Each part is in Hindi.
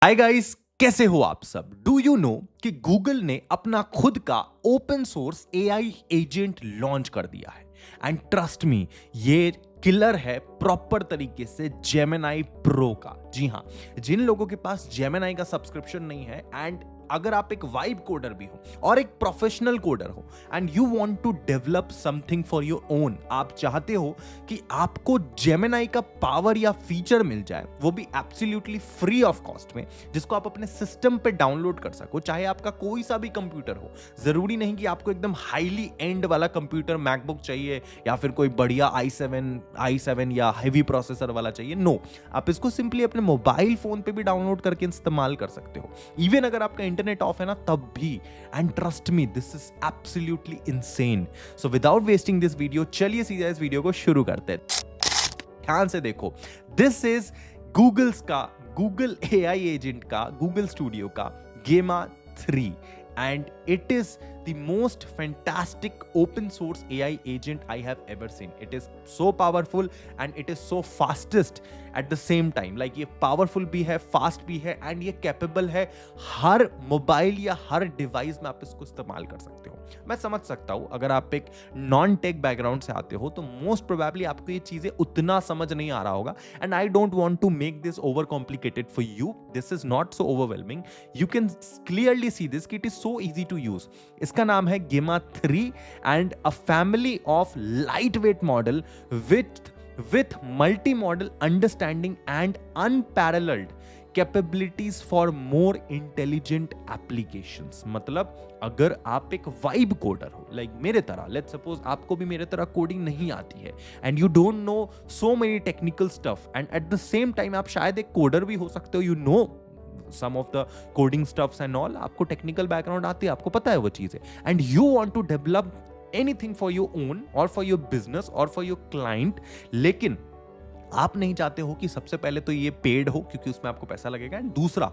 हाय गाइस, कैसे हो आप सब। डू यू नो कि गूगल ने अपना खुद का open source AI agent launch कर दिया है। एंड ट्रस्ट मी, ये किलर है प्रॉपर तरीके से जेमिनाई प्रो का। जी हाँ, जिन लोगों के पास जेमिनाई का सब्सक्रिप्शन नहीं है एंड अगर आप एक वाइब कोडर भी हो और एक प्रोफेशनल कोडर हो and you want to develop something for your own, आप चाहते हो कि आपको जेमिनाई का पावर या फीचर मिल जाए, वो भी एब्सोल्युटली फ्री ऑफ कॉस्ट में, जिसको आप अपने सिस्टम पे डाउनलोड कर सको, चाहे आपका कोई सा भी कंप्यूटर हो। जरूरी नहीं कि आपको एकदम हाईली एंड वाला कंप्यूटर मैकबुक चाहिए या फिर कोई बढ़िया i7 या हेवी प्रोसेसर वाला चाहिए। नो, आप इसको सिंपली अपने मोबाइल फोन पे भी डाउनलोड करके इस्तेमाल कर सकते हो, इवन अगर आपका इंटरनेट ऑफ है ना तब भी। And trust me, this is absolutely insane. So without wasting this video, चलिए सीधा इस वीडियो को शुरू करते हैं। ध्यान से देखो, this is Google AI agent का, गूगल स्टूडियो का गेमा 3 and it is the most fantastic open source AI agent I have ever seen. It is so powerful and it is so fastest at the same time. Like ये powerful भी है, fast भी है and ये capable है हर मोबाइल या हर डिवाइस में आप इसको इस्तेमाल कर सकते हो। मैं समझ सकता हूँ अगर आप एक नॉन टेक बैकग्राउंड से आते हो तो मोस्ट प्रोबेबली आपको ये चीजें उतना समझ नहीं आ रहा होगा। And I don't want to make this over complicated for you. This is not so overwhelming. You can clearly see this कि it is so easy to use. इसका नाम है Gemma 3 and a family of light weight model with multi-model understanding and unparalleled capabilities for more intelligent applications। मतलब अगर आप एक वाइब कोडर हो, लाइक मेरे तरह, लेट्स सपोज आपको भी मेरे तरह कोडिंग नहीं आती है and you don't know so many technical stuff and at the same time आप शायद एक कोडर भी हो सकते हो, you know some of the coding stuffs and all, आपको टेक्निकल बैकग्राउंड आती है, आपको पता है वो चीजें, and you want to develop anything for your own or for your business or for your client, लेकिन आप नहीं चाहते हो कि सबसे पहले तो ये पेड हो क्योंकि उसमें आपको पैसा लगेगा, एंड दूसरा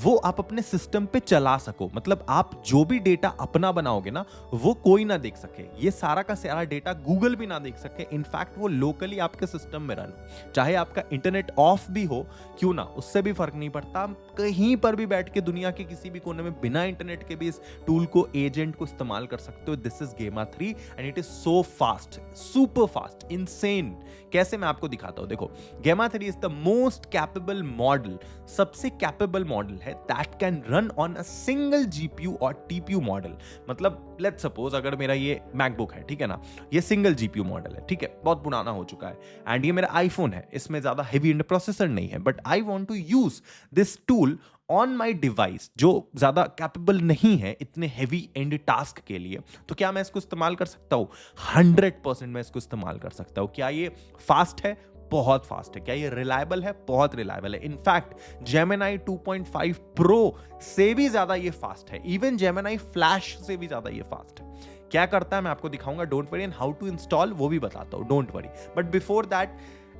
वो आप अपने सिस्टम पे चला सको। मतलब आप जो भी डेटा अपना बनाओगे ना वो कोई ना देख सके, ये सारा का सारा डेटा गूगल भी ना देख सके। इनफैक्ट वो लोकली आपके सिस्टम में रन हो, चाहे आपका इंटरनेट ऑफ भी हो क्यों ना, उससे भी फर्क नहीं पड़ता। कहीं पर भी बैठ के दुनिया के किसी भी कोने में बिना इंटरनेट के भी इस टूल को, एजेंट को इस्तेमाल कर सकते हो। दिस इज गेमा 3 and it is so fast, super fast, insane. कैसे, मैं आपको दिखाता हूं। देखो, गेमा 3 is the most capable model, सबसे कैपेबल मॉडल है that can run on a single GPU और टीपीयू मॉडल। मतलब लेट्स सपोज अगर मेरा ये मैकबुक है, ठीक है ना, ये सिंगल जीपीयू मॉडल है, ठीक है, बहुत पुराना हो चुका है, एंड ये मेरा आईफोन है, इसमें ज्यादा हेवी एंड प्रोसेसर नहीं है, but I want to use this tool on my device जो ज्यादा कैपेबल नहीं है इतने हैवी एंड टास्क के लिए। तो क्या मैं इसको इस्तेमाल कर सकता हूं? 100% मैं इसको इस्तेमाल कर सकता हूं। क्या ये फास्ट है? बहुत फास्ट है। क्या ये रिलायबल है? बहुत रिलायबल है। इनफैक्ट जेमिनाई 2.5 प्रो से भी ज्यादा ये फास्ट है, इवन जेमिनाई फ्लैश से भी ज्यादा ये फास्ट है। क्या करता है मैं आपको दिखाऊंगा, don't worry, and how to install वो भी बताता हूं, don't worry. But before that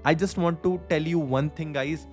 I just want to tell you one thing guys.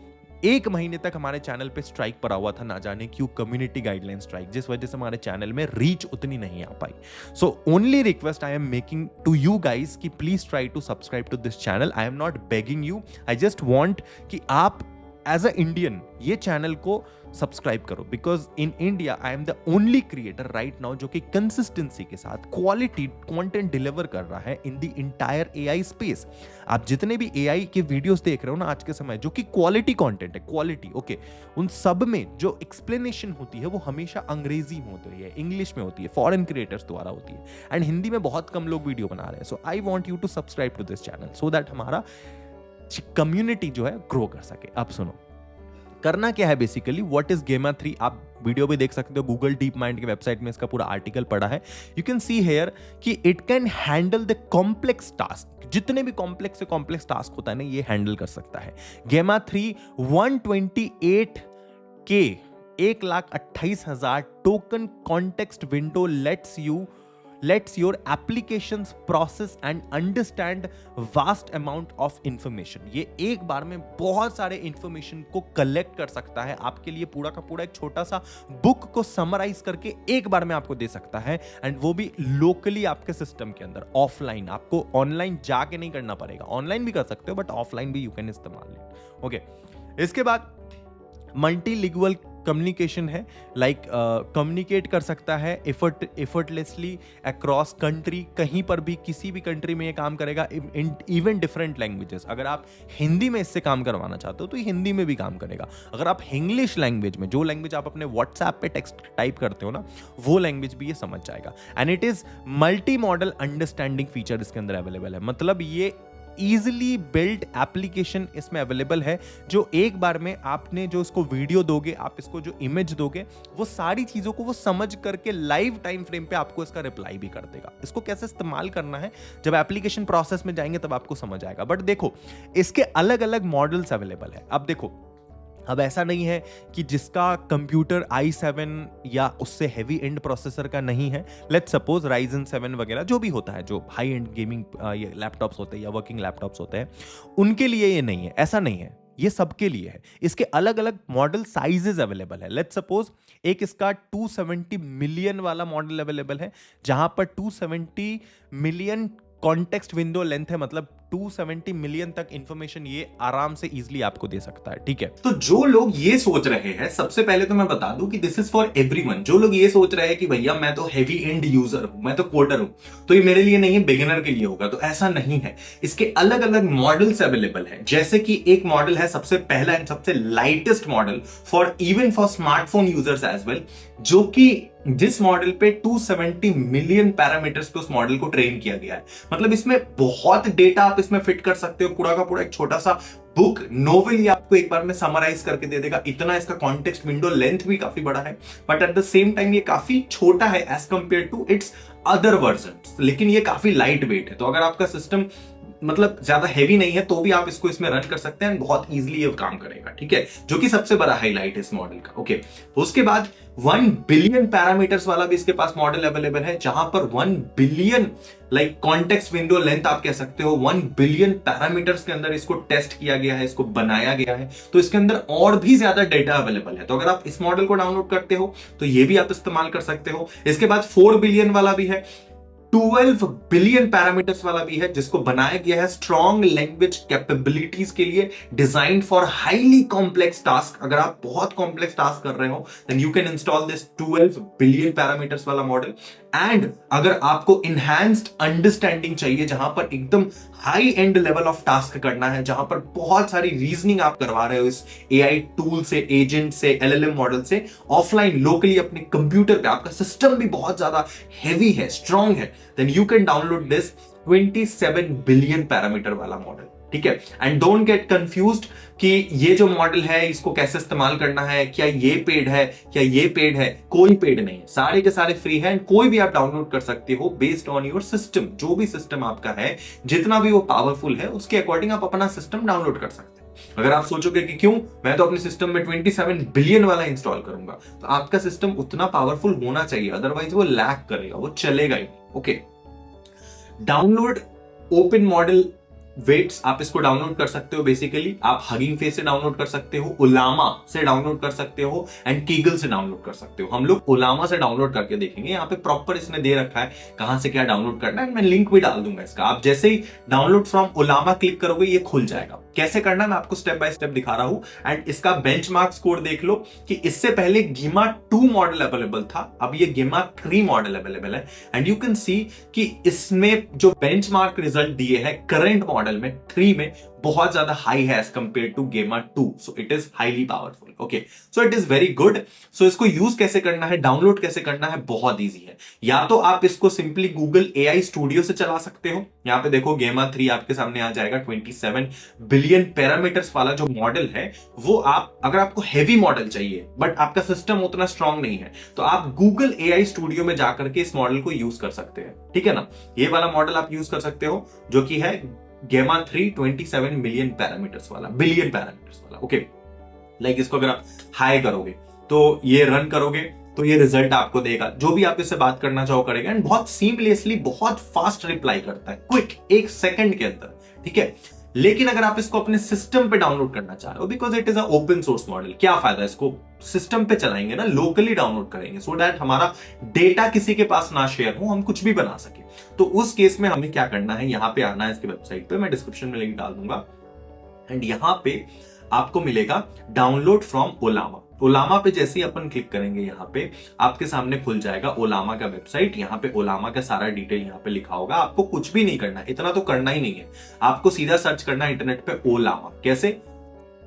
एक महीने तक हमारे चैनल पे स्ट्राइक पड़ा हुआ था, ना जाने क्यों, कम्युनिटी गाइडलाइन स्ट्राइक, जिस वजह से हमारे चैनल में रीच उतनी नहीं आ पाई। So only request I am making to you guys कि please try to subscribe to this channel. I am not begging you, I just want कि आप एज अ इंडियन ये चैनल को सब्सक्राइब करो, because in India I am the only creator right now जो कि कंसिस्टेंसी के साथ क्वालिटी कंटेंट डिलीवर कर रहा है in the entire AI space. आप जितने भी एआई के वीडियोस देख रहे हो ना आज के समय, जो कि क्वालिटी कंटेंट है, क्वालिटी ओके, उन सब में जो एक्सप्लेनेशन होती है वो हमेशा अंग्रेजी में होती है, इंग्लिश में होती है, फॉरेन क्रिएटर्स द्वारा होती है, एंड हिंदी में बहुत कम लोग वीडियो बना रहे हैं। So I want you to subscribe to this channel so that हमारा कम्युनिटी जो है ग्रो कर सके। अब सुनो, करना क्या है बेसिकली, व्हाट इज गेमा 3, आप वीडियो भी देख सकते हो, गूगल डीप माइंड के वेबसाइट में इसका पूरा आर्टिकल पड़ा है। यू कैन सी हेयर कि it can handle the complex task, जितने भी कॉम्प्लेक्स से कॉम्प्लेक्स टास्क होता है ना, ये हैंडल कर सकता है। गेमा 3 128 के 1,28,000 token context window lets your applications process and understand vast amount of information। ये एक बार में बहुत सारे इंफॉर्मेशन को कलेक्ट कर सकता है, आपके लिए पूरा का पूरा एक छोटा सा बुक को समराइज करके एक बार में आपको दे सकता है, एंड वो भी लोकली आपके सिस्टम के अंदर, ऑफलाइन। आपको ऑनलाइन जाके नहीं करना पड़ेगा, ऑनलाइन भी कर सकते हो बट ऑफलाइन भी यू कैन इस्तेमाल। ओके, इसके बाद मल्टीलिंगुअल कम्युनिकेशन है, लाइक कम्युनिकेट कर सकता है एफर्टलेसली अक्रॉस कंट्री, कहीं पर भी किसी भी कंट्री में ये काम करेगा, इवन डिफरेंट लैंग्वेजेस। अगर आप हिंदी में इससे काम करवाना चाहते हो तो ये हिंदी में भी काम करेगा। अगर आप इंग्लिश लैंग्वेज में, जो लैंग्वेज आप अपने व्हाट्सएप पे टेक्स्ट टाइप करते हो ना, वो लैंग्वेज भी ये समझ जाएगा। And it is multi modal understanding feature इसके अंदर अवेलेबल है। मतलब ये इजिली बिल्ड एप्लीकेशन इसमें अवेलेबल है, जो एक बार में आपने जो इसको वीडियो दोगे, आप इसको जो इमेज दोगे, वो सारी चीजों को वो समझ करके लाइव टाइम फ्रेम पे आपको इसका रिप्लाई भी कर देगा। इसको कैसे इस्तेमाल करना है जब एप्लीकेशन प्रोसेस में जाएंगे तब आपको समझ आएगा। बट देखो, इसके अलग अलग मॉडल्स अवेलेबल है। अब देखो, अब ऐसा नहीं है कि जिसका कंप्यूटर i7 या उससे हैवी एंड प्रोसेसर का नहीं है, लेट्स सपोज Ryzen 7 वगैरह जो भी होता है, जो हाई एंड गेमिंग लैपटॉप्स होते हैं या वर्किंग लैपटॉप्स होते हैं, उनके लिए ये नहीं है, ऐसा नहीं है, ये सबके लिए है। इसके अलग अलग मॉडल साइजेस अवेलेबल है। लेट्स सपोज एक इसका 270 मिलियन वाला मॉडल अवेलेबल है, जहां पर 270 मिलियन कॉन्टेक्स्ट विंडो लेंथ है, मतलब 270 मिलियन तक इंफॉर्मेशन ये आराम से इजीली आपको दे सकता है। ठीक है, तो जो लोग ये सोच रहे हैं, सबसे पहले तो मैं बता दूं कि दिस इज फॉर एवरीवन। जो लोग ये सोच रहे हैं कि भैया मैं तो हेवी एंड यूजर हूं, मैं तो कोडर हूं, तो ये मेरे लिए नहीं है, बिगिनर के लिए होगा, तो ऐसा नहीं है। इसके अलग अलग मॉडल्स अवेलेबल है। जैसे कि एक मॉडल है सबसे पहला एंड सबसे lightest model for even for smartphone users as well, जो कि जिस मॉडल पे 270 मिलियन पैरामीटर्स पे उस मॉडल को ट्रेन किया गया है। मतलब इसमें बहुत डेटा आप इसमें फिट कर सकते हो, पूरा का पूरा एक छोटा सा बुक नोवेल ये आपको एक बार में समराइज करके दे देगा। इतना इसका कॉन्टेक्स्ट विंडो लेंथ भी काफी बड़ा है, but at the same time ये काफी छोटा है as compare to its other version, लेकिन ये काफी लाइट वेट है। तो अगर आपका सिस्टम मतलब ज्यादा हैवी नहीं है तो भी आप इसको इसमें रन कर सकते हैं, बहुत इजीली ये काम करेगा। ठीक है, जो कि सबसे बड़ा हाईलाइट है इस मॉडल का। ओके, उसके बाद 1 बिलियन पैरामीटर्स वाला भी इसके पास मॉडल अवेलेबल है, जहां पर 1 billion like context window length आप कह सकते हो, 1 बिलियन पैरामीटर्स के अंदर इसको टेस्ट किया गया है, इसको बनाया गया है। तो इसके अंदर और भी ज्यादा डेटा अवेलेबल है। तो अगर आप इस मॉडल को डाउनलोड करते हो तो ये भी आप इस्तेमाल कर सकते हो। इसके बाद 4 बिलियन वाला भी है, 12 बिलियन पैरामीटर्स वाला भी है, जिसको बनाया गया है स्ट्रॉन्ग लैंग्वेज कैपेबिलिटीज के लिए, design for highly complex task. अगर आप बहुत कॉम्प्लेक्स टास्क कर रहे हो then you can install this 12 billion parameters वाला मॉडल। एंड अगर आपको इनहैंस्ड अंडरस्टैंडिंग चाहिए, जहां पर एकदम high end level of task करना है, जहां पर बहुत सारी रीजनिंग आप करवा रहे हो इस एआई टूल से, एजेंट से, एलएलएम मॉडल से, ऑफलाइन लोकली अपने कंप्यूटर पे, आपका सिस्टम भी बहुत ज्यादा हैवी है, स्ट्रॉन्ग है, then you can download this 27 billion parameter वाला मॉडल। ठीक है, एंड डोंट गेट कंफ्यूज्ड कि ये जो मॉडल है इसको कैसे इस्तेमाल करना है, क्या ये पेड है, क्या ये पेड है। कोई पेड नहीं है, सारे के सारे फ्री है, एंड कोई भी आप डाउनलोड कर सकते हो बेस्ड ऑन योर सिस्टम। जो भी सिस्टम आपका है, जितना भी वो पावरफुल है, उसके अकॉर्डिंग आप अपना सिस्टम डाउनलोड कर सकते हैं। अगर आप सोचोगे कि क्यों, मैं तो अपने सिस्टम में 27 बिलियन वाला इंस्टॉल करूंगा, तो आपका सिस्टम उतना पावरफुल होना चाहिए, अदरवाइज वो लैग करेगा, वो चलेगा ही। Okay, download open model weights, आप इसको डाउनलोड कर सकते हो। बेसिकली आप हगिंग फेस से डाउनलोड कर सकते हो, उलामा से डाउनलोड कर सकते हो, एंड कीगल से डाउनलोड कर सकते हो। हम लोग उलामा से डाउनलोड करके देखेंगे। यहाँ पे प्रॉपर इसने दे रखा है कहां से क्या डाउनलोड करना है, मैं लिंक भी डाल दूंगा इसका। आप जैसे ही डाउनलोड फ्रॉम उलामा क्लिक करोगे ये खुल जाएगा। कैसे करना है मैं आपको स्टेप बाय स्टेप दिखा रहा हूं। एंड इसका बेंचमार्क स्कोर देख लो कि इससे पहले गिमा 2 मॉडल अवेलेबल था, अब ये गिमा 3 मॉडल अवेलेबल है। एंड यू कैन सी कि इसमें जो बेंचमार्क रिजल्ट दिए हैं करंट मॉडल में 3 में बहुत ज्यादा हाई है as compare to Gemma 2, so it is highly powerful. Okay, so it is very good. So इसको यूज कैसे करना है, डाउनलोड कैसे करना है, बहुत इजी है। या तो आप इसको सिंपली गूगल एआई स्टूडियो से चला सकते हो। यहां पे देखो गेमा 3 आपके सामने आ जाएगा। 27 बिलियन पैरामीटर्स वाला जो मॉडल है, वो आप अगर आपको हैवी मॉडल चाहिए बट आपका सिस्टम उतना स्ट्रांग नहीं है, तो आप गूगल एआई स्टूडियो में जाकर के इस मॉडल को यूज कर सकते हैं। ठीक है ना, ये वाला मॉडल आप यूज कर सकते हो जो कि है गेमा 3 27 बिलियन पैरामीटर्स वाला। ओके, लाइक इसको अगर आप हाई करोगे तो ये रन करोगे तो ये रिजल्ट आपको देगा, जो भी आप इससे बात करना चाहो करेगा। एंड बहुत सीमलेसली, बहुत फास्ट रिप्लाई करता है, क्विक, 1 सेकंड के अंदर। ठीक है, लेकिन अगर आप इसको अपने सिस्टम पे डाउनलोड करना चाह रहे हो, because it is a open source model, क्या फायदा, इसको सिस्टम पे चलाएंगे ना, लोकली डाउनलोड करेंगे, सो दैट हमारा डेटा किसी के पास ना शेयर हो, हम कुछ भी बना सके। तो उस केस में हमें क्या करना है, यहां पे आना है इसके वेबसाइट पे, मैं डिस्क्रिप्शन में लिंक डाल दूंगा। एंड यहां पे आपको मिलेगा डाउनलोड फ्रॉम उलामा। ओलामा पे जैसे ही अपन क्लिक करेंगे यहाँ पे आपके सामने खुल जाएगा ओलामा का वेबसाइट। यहाँ पे ओलामा का सारा डिटेल यहाँ पे लिखा होगा। आपको कुछ भी नहीं करना, इतना तो करना ही नहीं है, आपको सीधा सर्च करना है इंटरनेट पे ओलामा। कैसे?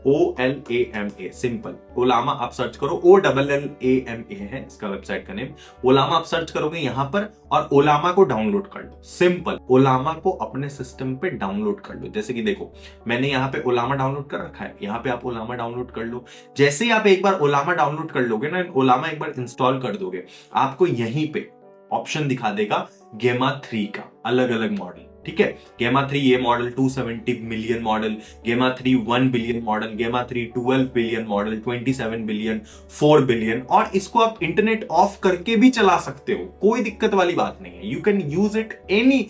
OLAMA, simple. ओलामा आप सर्च करो, OLLAMA है इसका वेबसाइट का नेम। ओलामा आप सर्च करोगे यहाँ पर और ओलामा को डाउनलोड कर लो। सिंपल, ओलामा को अपने सिस्टम पे डाउनलोड कर लो। जैसे कि देखो मैंने यहाँ पे ओलामा डाउनलोड कर रखा है, यहाँ पे आप ओलामा डाउनलोड कर लो। जैसे ही आप एक बार ओलामा डाउनलोड कर लोगे ना, ओलामा एक बार इंस्टॉल कर दोगे, आपको यहीं पे ऑप्शन दिखा देगा गेमा 3 का अलग अलग मॉडल। ठीक है, गेमा 3 ये मॉडल 270 मिलियन मॉडल, गेमा 3 1 बिलियन मॉडल, गेमा 3 12 बिलियन मॉडल, 27 बिलियन, 4 बिलियन। और इसको आप इंटरनेट ऑफ करके भी चला सकते हो, कोई दिक्कत वाली बात नहीं है। You can use it any,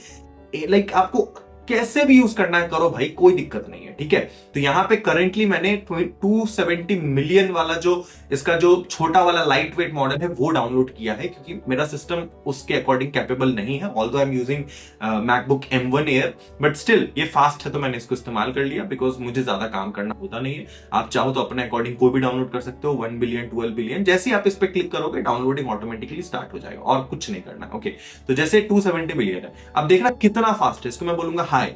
like आपको कैसे भी यूज करना है करो भाई, कोई दिक्कत नहीं है। ठीक है, तो यहां पे करेंटली मैंने 270 मिलियन वाला जो इसका जो छोटा वाला लाइट वेट मॉडल है वो डाउनलोड किया है, क्योंकि मेरा सिस्टम उसके अकॉर्डिंग कैपेबल नहीं है। Although I am using MacBook M1 Air, but still ये फास्ट है तो मैंने इसको इस्तेमाल कर लिया, बिकॉज मुझे ज्यादा काम करना होता नहीं है। आप चाहो तो अपने अकॉर्डिंग कोई भी डाउनलोड कर सकते हो, 1 बिलियन 12 बिलियन। जैसे ही आप इस पे क्लिक करोगे डाउनलोडिंग ऑटोमेटिकली स्टार्ट हो जाएगा, और कुछ नहीं करना। ओके, तो जैसे 270 मिलियन है, अब देखना कितना फास्ट है। इसको मैं बोलूंगा हाई,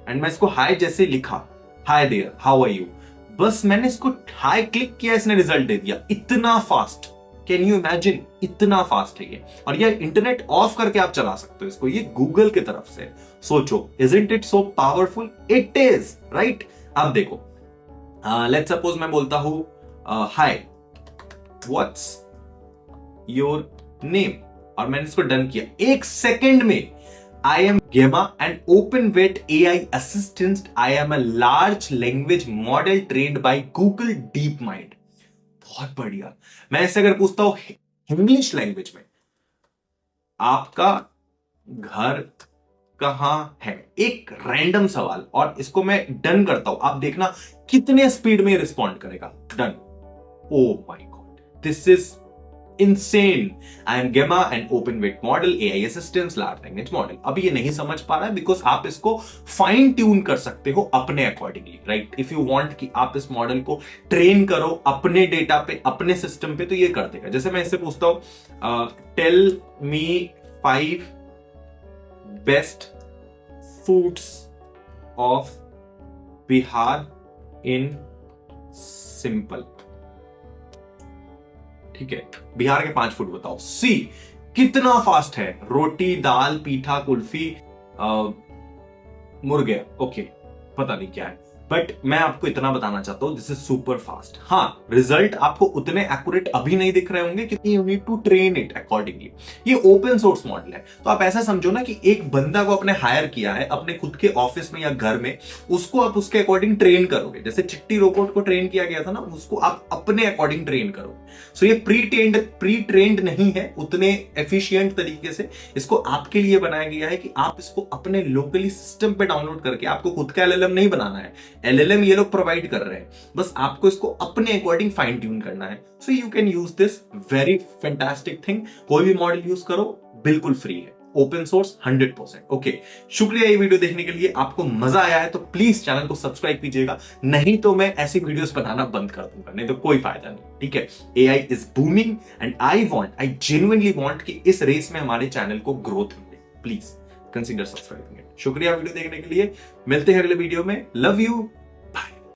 एंड मैं इसको हाई जैसे लिखा, hi there how are you, बस मैंने इसको हाई क्लिक किया, इसने रिजल्ट दे दिया। इतना फास्ट, कैन यू इमेजिन, इतना फास्ट है ये। और ये इंटरनेट ऑफ करके आप चला सकते हो इसको, ये गूगल की तरफ से। सोचो, isn't it so powerful? It is, right? अब देखो, लेट्स सपोज मैं बोलता हूं हाय व्हाट्स योर नेम, और मैंने इसको डन किया। 1 सेकेंड में I am Gemma, an open weight AI assistant. I am a large language model trained by Google DeepMind. बहुत बढ़िया। मैं इससे अगर पूछता हूं इंग्लिश लैंग्वेज में, आपका घर कहां है, एक रैंडम सवाल, और इसको मैं डन करता हूं, आप देखना कितने स्पीड में रिस्पॉन्ड करेगा। Done. Oh my God, this is insane. I am Gemma, an open weight model, AI assistant, large language model. अभी ये नहीं समझ पा रहा है बिकॉज आप इसको फाइन ट्यून कर सकते हो अपने accordingly, right? If you want कि आप इस मॉडल को ट्रेन करो अपने डेटा पे, अपने सिस्टम पे, तो ये कर देगा। जैसे मैं इससे पूछता हूं tell me 5 best foods of Bihar in simple. ठीक है, बिहार के 5 फूड बताओ। सी, कितना फास्ट है, रोटी, दाल, पीठा, कुल्फी, मुर्गे। ओके, पता नहीं क्या है, बट मैं आपको इतना बताना चाहता हूं, दिस इज सुपर फास्ट। हाँ, रिजल्ट आपको उतने एक्यूरेट अभी नहीं दिख रहे होंगे, क्योंकि you need to train it accordingly. ये ओपन सोर्स मॉडल है, तो आप ऐसा समझो ना कि एक बंदा को आपने हायर किया है अपने खुद के ऑफिस में या घर में, उसको आप उसके अकॉर्डिंग ट्रेन करोगे। जैसे चिट्टी रोबोट को ट्रेन किया गया था ना, उसको आप अपने अकॉर्डिंग ट्रेन करोगे। सो ये प्री ट्रेन्ड नहीं है उतने एफिशिएंट तरीके से। इसको आपके लिए बनाया गया है कि आप इसको अपने लोकली सिस्टम पे डाउनलोड करके, आपको खुद का LLM नहीं बनाना है, LLM ये लोग प्रोवाइड कर रहे हैं, बस आपको इसको अपने अकॉर्डिंग फाइन ट्यून करना है। So you can use this, very fantastic thing. कोई भी मॉडल यूज करो, बिल्कुल फ्री है, ओपन सोर्स 100%। ओके, शुक्रिया ये वीडियो देखने के लिए। आपको मजा आया है तो प्लीज चैनल को सब्सक्राइब कीजिएगा, नहीं तो मैं ऐसी वीडियोस बनाना बंद कर दूंगा, नहीं तो कोई फायदा नहीं। ठीक है, AI is booming and I genuinely want कि इस रेस में हमारे चैनल को ग्रोथ मिले। Please consider subscribing it. शुक्रिया वीडियो देखने के लिए, मिलते हैं अगले वीडियो में। Love you.